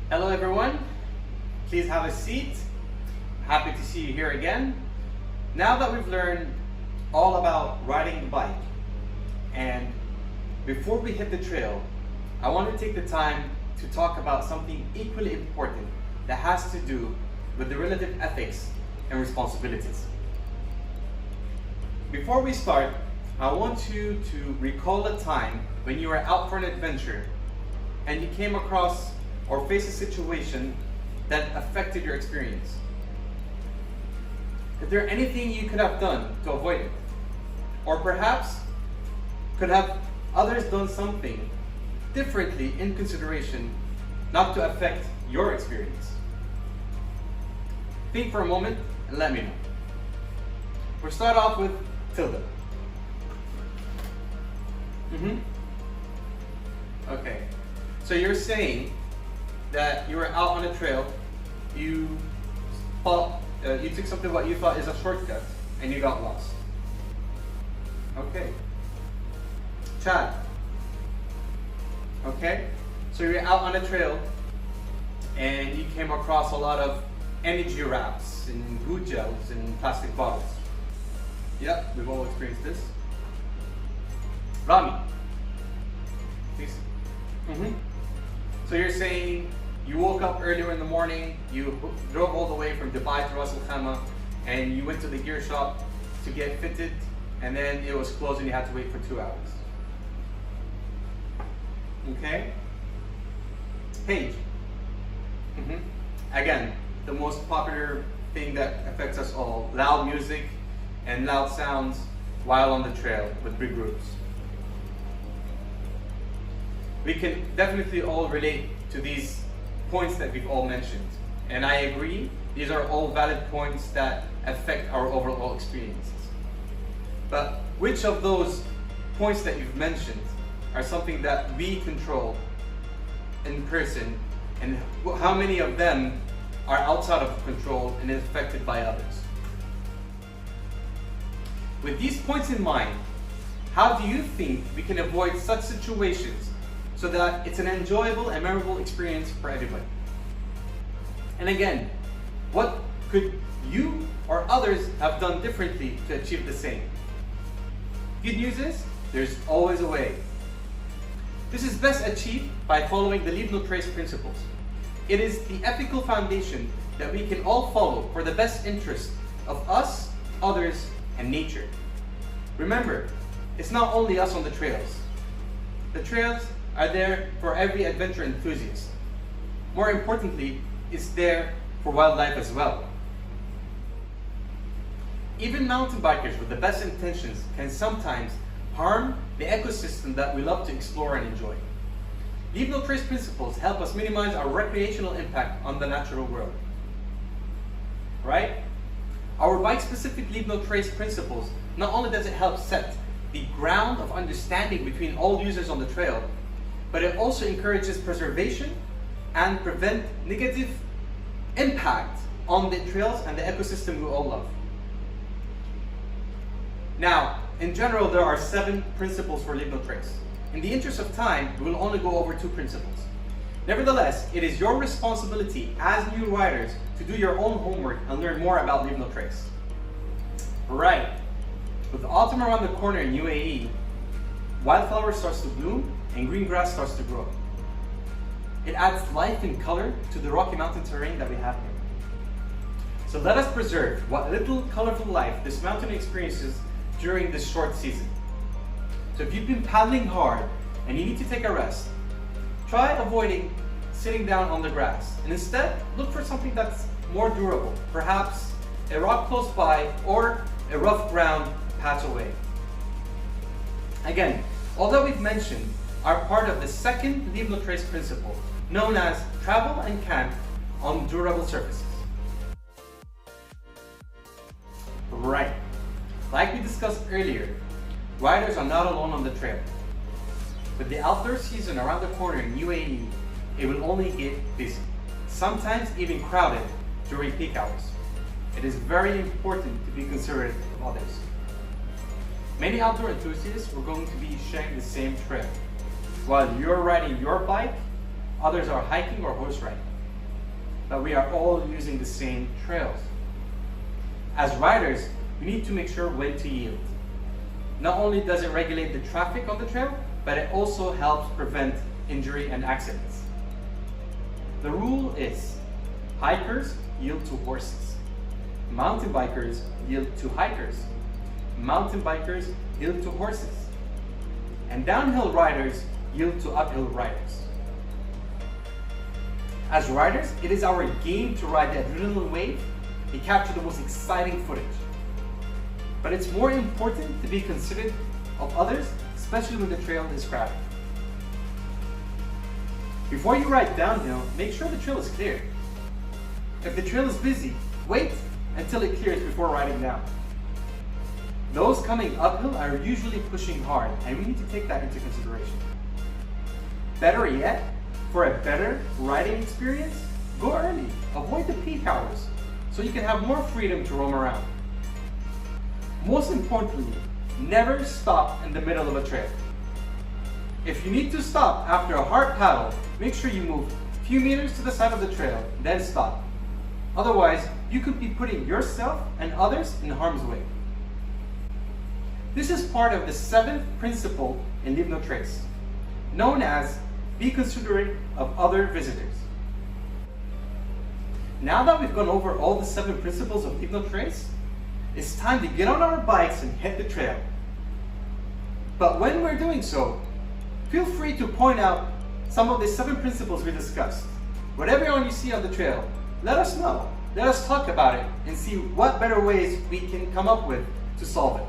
Hello everyone, please have a seat. Happy to see you here again. Now that we've learned all about riding the bike, and before we hit the trail, I want to take the time to talk about something equally important that has to do with the relative ethics and responsibilities. Before we start, I want you to recall a time when you were out for an adventure and you came across or faced a situation that affected your experience. Is there anything you could have done to avoid it? Or perhaps could have others done something differently in consideration not to affect your experience? Think for a moment and let me know. We'll start off with Tilda. Okay, so you're saying that you were out on a trail, you took something what you thought is a shortcut and you got lost. Okay. Chad. Okay, so you're out on a trail and you came across a lot of energy wraps and food gels and plastic bottles. Yep, we've all experienced this. Rami. Please. So you're saying you woke up earlier in the morning, you drove all the way from Dubai to Ras Al Khaimah, and you went to the gear shop to get fitted, and then it was closed and you had to wait for 2 hours. Okay? Paige. Again, the most popular thing that affects us all, loud music and loud sounds while on the trail with big groups. We can definitely all relate to these points that we've all mentioned. And I agree, these are all valid points that affect our overall experiences. But which of those points that you've mentioned are something that we control in person, and how many of them are outside of control and affected by others? With these points in mind, how do you think we can avoid such situations so that it's an enjoyable and memorable experience for everybody? And again, what could you or others have done differently to achieve the same? Good news is, there's always a way. This is best achieved by following the Leave No Trace principles. It is the ethical foundation that we can all follow for the best interest of us, others, and nature. Remember, it's not only us on the trails. The trails are there for every adventure enthusiast. More importantly, it's there for wildlife as well. Even mountain bikers with the best intentions can sometimes harm the ecosystem that we love to explore and enjoy. Leave No Trace principles help us minimize our recreational impact on the natural world. Right? Our bike-specific Leave No Trace principles, not only does it help set the ground of understanding between all users on the trail, but it also encourages preservation and prevent negative impact on the trails and the ecosystem we all love. Now, in general, there are 7 principles for Leave No Trace. In the interest of time, we will only go over 2 principles. Nevertheless, it is your responsibility as new riders to do your own homework and learn more about Leave No Trace. Right. With autumn around the corner in UAE, wildflower starts to bloom and green grass starts to grow. It adds life and color to the Rocky Mountain terrain that we have here. So let us preserve what little colorful life this mountain experiences during this short season. So if you've been paddling hard and you need to take a rest, try avoiding sitting down on the grass and instead look for something that's more durable, perhaps a rock close by or a rough ground patch away. Again, all that we've mentioned are part of the second Leave No Trace principle, known as travel and camp on durable surfaces. Right. Like we discussed earlier, riders are not alone on the trail. With the outdoor season around the corner in UAE, it will only get busy, sometimes even crowded during peak hours. It is very important to be considerate of others. Many outdoor enthusiasts are going to be sharing the same trail. While you're riding your bike, others are hiking or horse riding. that we are all using the same trails. As riders, we need to make sure when to yield. Not only does it regulate the traffic on the trail, but it also helps prevent injury and accidents. The rule is, hikers yield to horses. Mountain bikers yield to hikers. Mountain bikers yield to horses. And downhill riders yield to uphill riders. As riders, it is our game to ride the adrenaline wave and capture the most exciting footage. But it's more important to be considerate of others, especially when the trail is crowded. Before you ride downhill, make sure the trail is clear. If the trail is busy, wait until it clears before riding down. Those coming uphill are usually pushing hard, and we need to take that into consideration. Better yet, for a better riding experience, go early. Avoid the peak hours so you can have more freedom to roam around. Most importantly, never stop in the middle of a trail. If you need to stop after a hard paddle, make sure you move a few meters to the side of the trail, then stop. Otherwise, you could be putting yourself and others in harm's way. This is part of the 7th principle in Leave No Trace, known as be considerate of other visitors. Now that we've gone over all the 7 principles of Leave No Trace, it's time to get on our bikes and hit the trail. But when we're doing so, feel free to point out some of the 7 principles we discussed. Whatever you see on the trail, let us know. Let us talk about it and see what better ways we can come up with to solve it.